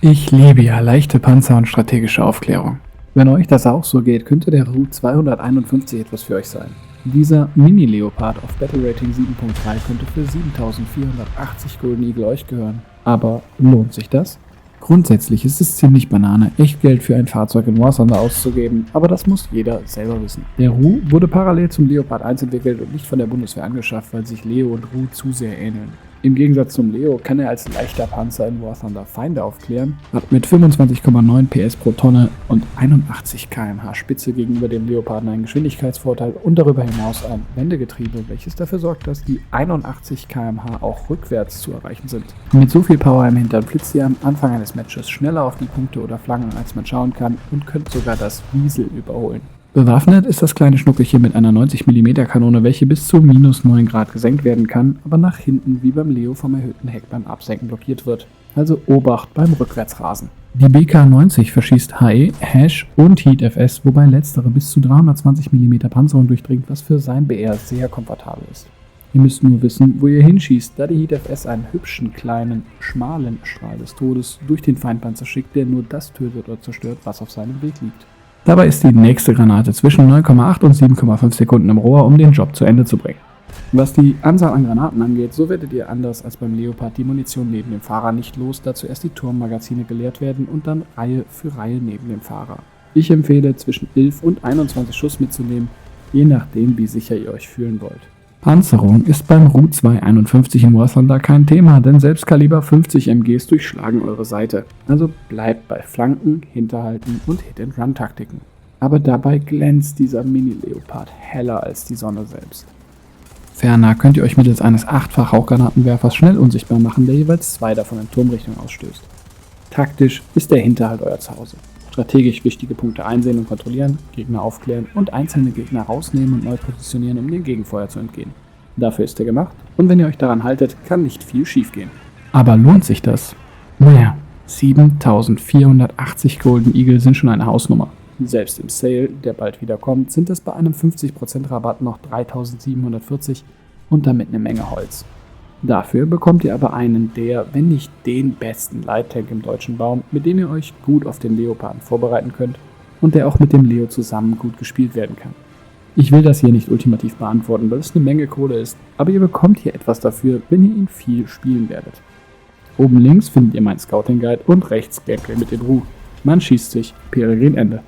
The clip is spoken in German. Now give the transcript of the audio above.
Ich liebe ja leichte Panzer und strategische Aufklärung. Wenn euch das auch so geht, könnte der Ru 251 etwas für euch sein. Dieser Mini-Leopard auf Battle Rating 7.3 könnte für 7480 Golden Eagle euch gehören. Aber lohnt sich das? Grundsätzlich ist es ziemlich Banane, Echtgeld für ein Fahrzeug in War Thunder auszugeben, aber das muss jeder selber wissen. Der Ru wurde parallel zum Leopard 1 entwickelt und nicht von der Bundeswehr angeschafft, weil sich Leo und Ru zu sehr ähneln. Im Gegensatz zum Leo kann er als leichter Panzer in War Thunder Feinde aufklären, hat mit 25,9 PS pro Tonne und 81 km/h Spitze gegenüber dem Leoparden einen Geschwindigkeitsvorteil und darüber hinaus ein Wendegetriebe, welches dafür sorgt, dass die 81 km/h auch rückwärts zu erreichen sind. Mit so viel Power im Hintern flitzt ihr am Anfang eines Matches schneller auf die Punkte oder Flanken, als man schauen kann, und könnt sogar das Wiesel überholen. Bewaffnet ist das kleine Schnuckelchen mit einer 90 mm Kanone, welche bis zu -9 Grad gesenkt werden kann, aber nach hinten wie beim Leo vom erhöhten Heck beim Absenken blockiert wird. Also Obacht beim Rückwärtsrasen. Die BK-90 verschießt HE, Hash und Heat FS, wobei letztere bis zu 320 mm Panzerung durchdringt, was für sein BR sehr komfortabel ist. Ihr müsst nur wissen, wo ihr hinschießt, da die Heat FS einen hübschen, kleinen, schmalen Strahl des Todes durch den Feindpanzer schickt, der nur das tötet oder zerstört, was auf seinem Weg liegt. Dabei ist die nächste Granate zwischen 9,8 und 7,5 Sekunden im Rohr, um den Job zu Ende zu bringen. Was die Anzahl an Granaten angeht, so werdet ihr anders als beim Leopard die Munition neben dem Fahrer nicht los, da zuerst die Turmmagazine geleert werden und dann Reihe für Reihe neben dem Fahrer. Ich empfehle zwischen 11 und 21 Schuss mitzunehmen, je nachdem wie sicher ihr euch fühlen wollt. Panzerung ist beim Ru 251 in War Thunder kein Thema, denn selbst Kaliber 50 MGs durchschlagen eure Seite. Also bleibt bei Flanken, Hinterhalten und Hit-and-Run-Taktiken. Aber dabei glänzt dieser Mini-Leopard heller als die Sonne selbst. Ferner könnt ihr euch mittels eines 8-fach Rauchgranatenwerfers schnell unsichtbar machen, der jeweils 2 davon in Turmrichtung ausstößt. Taktisch ist der Hinterhalt euer Zuhause. Strategisch wichtige Punkte einsehen und kontrollieren, Gegner aufklären und einzelne Gegner rausnehmen und neu positionieren, um dem Gegenfeuer zu entgehen. Dafür ist er gemacht und wenn ihr euch daran haltet, kann nicht viel schief gehen. Aber lohnt sich das? Naja, 7480 Golden Eagle sind schon eine Hausnummer. Selbst im Sale, der bald wieder kommt, sind es bei einem 50% Rabatt noch 3740 und damit eine Menge Holz. Dafür bekommt ihr aber einen der, wenn nicht den besten Light Tank im deutschen Baum, mit dem ihr euch gut auf den Leoparden vorbereiten könnt und der auch mit dem Leo zusammen gut gespielt werden kann. Ich will das hier nicht ultimativ beantworten, weil es eine Menge Kohle ist, aber ihr bekommt hier etwas dafür, wenn ihr ihn viel spielen werdet. Oben links findet ihr meinen Scouting Guide und rechts Gameplay mit dem Ru. Man schießt sich, Peregrin Ende.